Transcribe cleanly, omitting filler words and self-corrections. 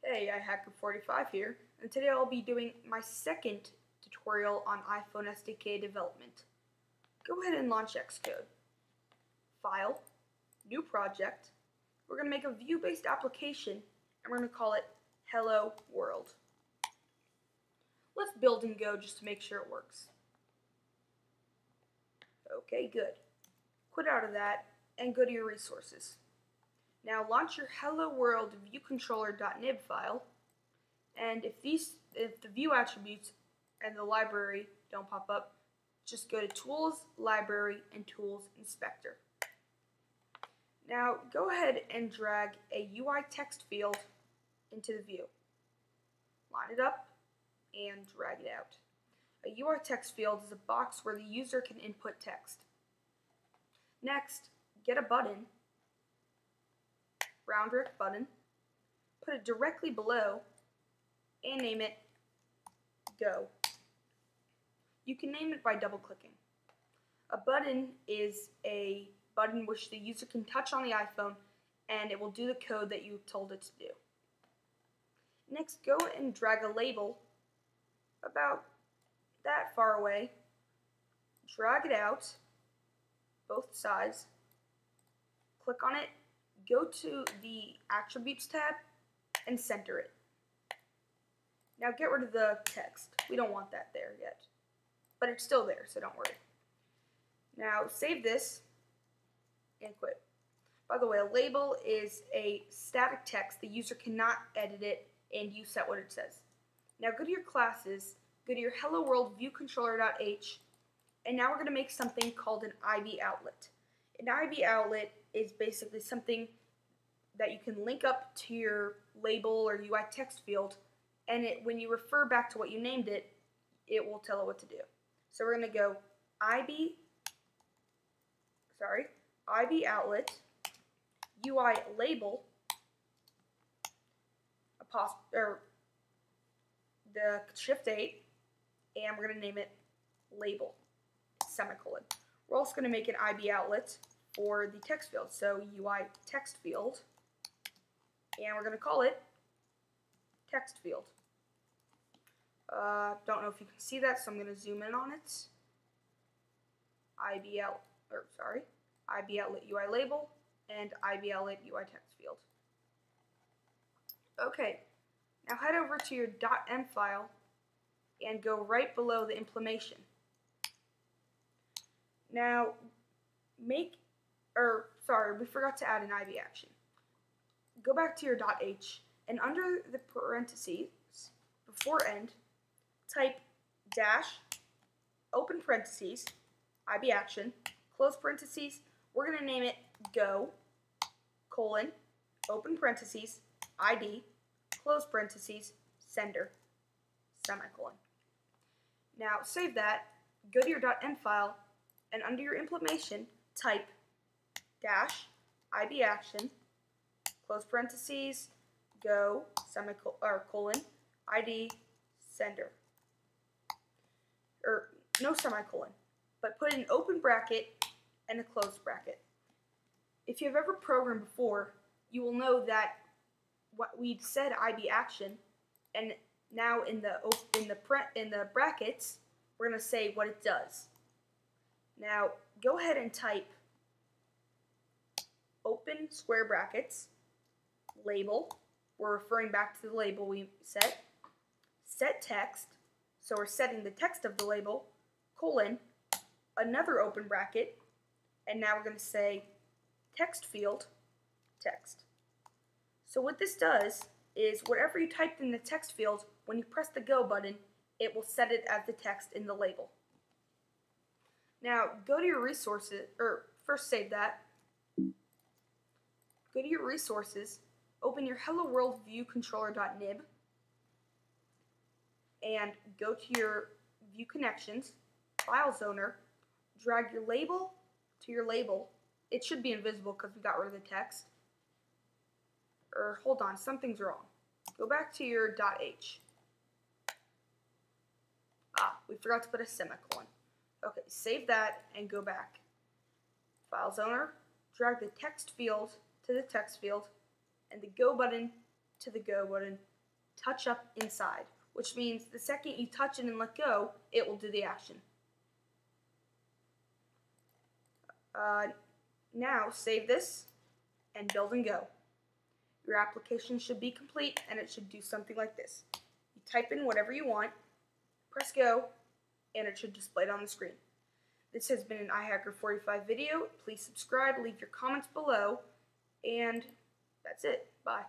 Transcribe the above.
Hey, iHacker45 here, and today I'll be doing my second tutorial on iPhone SDK development. Go ahead and launch Xcode. File, New Project. We're going to make a view-based application, and we're going to call it Hello World. Let's build and go just to make sure it works. Okay, good. Quit out of that and go to your resources. Now launch your Hello World viewcontroller.nib file, and if the view attributes and the library don't pop up, just go to Tools, Library, and Tools Inspector. Now go ahead and drag a UI text field into the view. Line it up and drag it out. A UI text field is a box where the user can input text. Next, get a button, round Rick button, put it directly below, and name it Go. You can name it by double-clicking. A button is a button which the user can touch on the iPhone, and it will do the code that you told it to do. Next, go and drag a label about that far away, drag it out, both sides, click on it, go to the Attributes tab, and center it. Now get rid of the text. We don't want that there yet, but it's still there, so don't worry. Now save this and quit. By the way, a label is a static text. The user cannot edit it, and you set what it says. Now go to your classes, go to your Hello World viewcontroller.h, and now we're going to make something called an IBOutlet. An IBOutlet is basically something that you can link up to your label or UI text field, and when you refer back to what you named it, it will tell it what to do. So we're going to go IBOutlet UI label the shift 8, and we're going to name it label semicolon. We're also going to make an IBOutlet for the text field, so UI text field, and we're going to call it text field. Don't know if you can see that, so I'm going to zoom in on it. IBOutlet UI label and IBOutlet UI text field. Okay, now head over to your .m file and go right below the implementation. Now we forgot to add an IBAction. Go back to your .h, and under the parentheses, before end, type dash, open parentheses, IBAction, close parentheses. We're going to name it Go, colon, open parentheses, ID, close parentheses, sender, semicolon. Now save that, go to your .m file, and under your implementation, type dash, IBAction, close parentheses, Go, colon, ID, sender. Or no semicolon, but put an open bracket and a closed bracket. If you've ever programmed before, you will know that what we'd said IBAction, and now in the brackets, we're going to say what it does. Now go ahead and type open square brackets, label, we're referring back to the label we set text, so we're setting the text of the label, colon, another open bracket, and now we're going to say text field, text. So what this does is whatever you typed in the text field, when you press the go button, it will set it as the text in the label. Now go to your resources, or first save that. Go to your resources, open your Hello World viewcontroller.nib, and go to your view connections, file zoner, drag your label to your label. It should be invisible because we got rid of the text. Or hold on, something's wrong. Go back to your .h. We forgot to put a semicolon. Okay, save that and go back. File zoner, drag the text field to the text field, and the go button to the go button, touch up inside, which means the second you touch it and let go, it will do the action. Now save this and build and go. Your application should be complete and it should do something like this. You type in whatever you want, press go, and it should display it on the screen. This has been an iHacker 45 video. Please subscribe, leave your comments below, and that's it. Bye.